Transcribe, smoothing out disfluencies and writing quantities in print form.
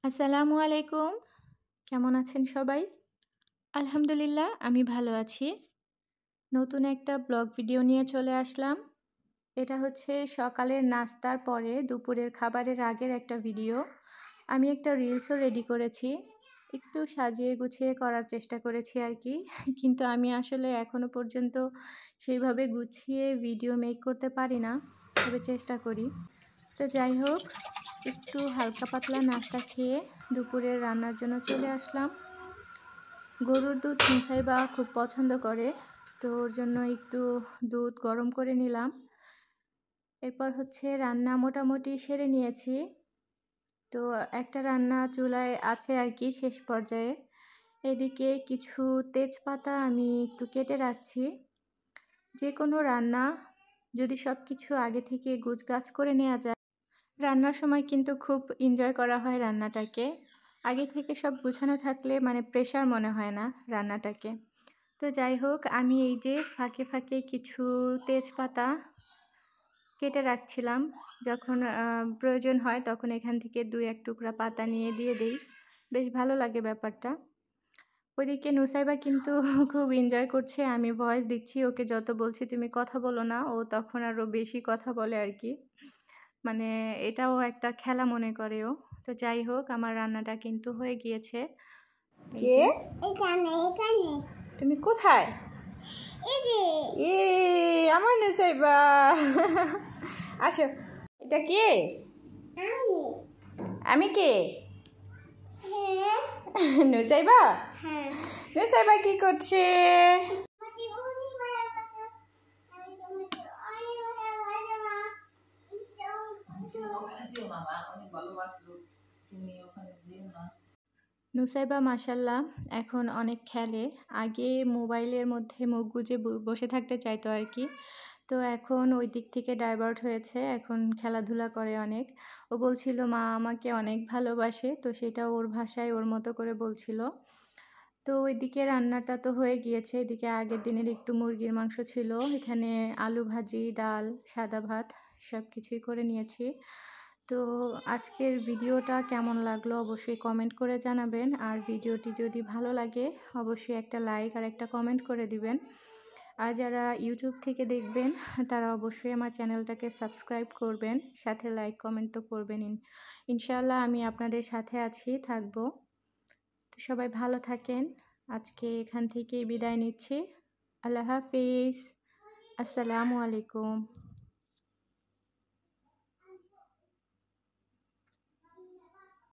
আসসালামু আলাইকুম। কেমন আছেন সবাই? আলহামদুলিল্লাহ আমি ভালো আছি। নতুন একটা ব্লগ ভিডিও নিয়ে চলে আসলাম। এটা হচ্ছে সকালের নাস্তার পরে দুপুরের খাবারের আগের একটা ভিডিও। আমি একটা রিলসও রেডি করেছি। একটু সাজিয়ে গুছিয়ে করার চেষ্টা করেছি আর কি। কিন্তু আমি আসলে এখনো পর্যন্ত সেইভাবে গুছিয়ে ভিডিও মেক করতে পারি না। তবে চেষ্টা করি। তো যাই হোক, একটু হালকা পাতলা নাস্তা খেয়ে দুপুরের রান্নার জন্য চলে আসলাম। গরুর দুধ মুসাইবা খুব পছন্দ করে, তো ওর জন্য একটু দুধ গরম করে নিলাম। এরপর হচ্ছে রান্না মোটামুটি সেরে নিয়েছি। তো একটা রান্না চুলায় আছে আর কি, শেষ পর্যায়ে। এদিকে কিছু তেজপাতা আমি একটু কেটে রাখছি। যে কোনো রান্না যদি সব কিছু আগে থেকে গুছগাছ করে নেওয়া যায়, রান্নার সময় কিন্তু খুব এনজয় করা হয় রান্নাটাকে। আগে থেকে সব গুছানো থাকলে মানে প্রেশার মনে হয় না রান্নাটাকে। তো যাই হোক, আমি এই যে ফাঁকে ফাঁকে কিছু তেজপাতা কেটে রাখছিলাম। যখন প্রয়োজন হয় তখন এখান থেকে 2-1 টুকরা পাতা নিয়ে দিয়ে দিই। বেশ ভালো লাগে ব্যাপারটা। ওইদিকে নুসাইবা কিন্তু খুব এনজয় করছে। আমি ভয়েস দিচ্ছি ওকে, যত বলছি তুমি কথা বলো না, ও তখন আরও বেশি কথা বলে আর কি। মানে এটাও একটা খেলা মনে করে ও। তো যাই হোক, আমার রান্নাটা কিন্তু হয়ে গিয়েছে। এই যে তুমি কোথায়? আমার নুসাইবা আসো। এটা কে? আমি কে? নুসাইবা? নুসাইবা কি করছে? নুসাইবা মাশাল্লাহ এখন অনেক খেলে। আগে মোবাইলের মধ্যে মুখ গুজে বসে থাকতে চাইতো আর কি। তো এখন ওই দিক থেকে ডাইভার্ট হয়েছে, এখন খেলাধুলা করে অনেক। ও বলছিল মা আমাকে অনেক ভালোবাসে, তো সেটা ওর ভাষায় ওর মতো করে বলছিল। তো ওইদিকে রান্নাটা তো হয়ে গিয়েছে। এদিকে আগের দিনের একটু মুরগির মাংস ছিল, এখানে আলু ভাজি, ডাল, সাদা ভাত সব কিছুই করে নিয়েছি। তো আজকের ভিডিওটা কেমন লাগলো অবশ্যই কমেন্ট করে জানাবেন। আর ভিডিওটি যদি ভালো লাগে অবশ্যই একটা লাইক আর একটা কমেন্ট করে দিবেন। আর যারা ইউটিউব থেকে দেখবেন তারা অবশ্যই আমার চ্যানেলটাকে সাবস্ক্রাইব করবেন, সাথে লাইক কমেন্ট তো করবেন। ইনশাআল্লাহ আমি আপনাদের সাথে আছি, থাকবো। তো সবাই ভালো থাকেন। আজকে এখান থেকেই বিদায় নিচ্ছি। আল্লাহ হাফিজ। আসসালামু আলাইকুম।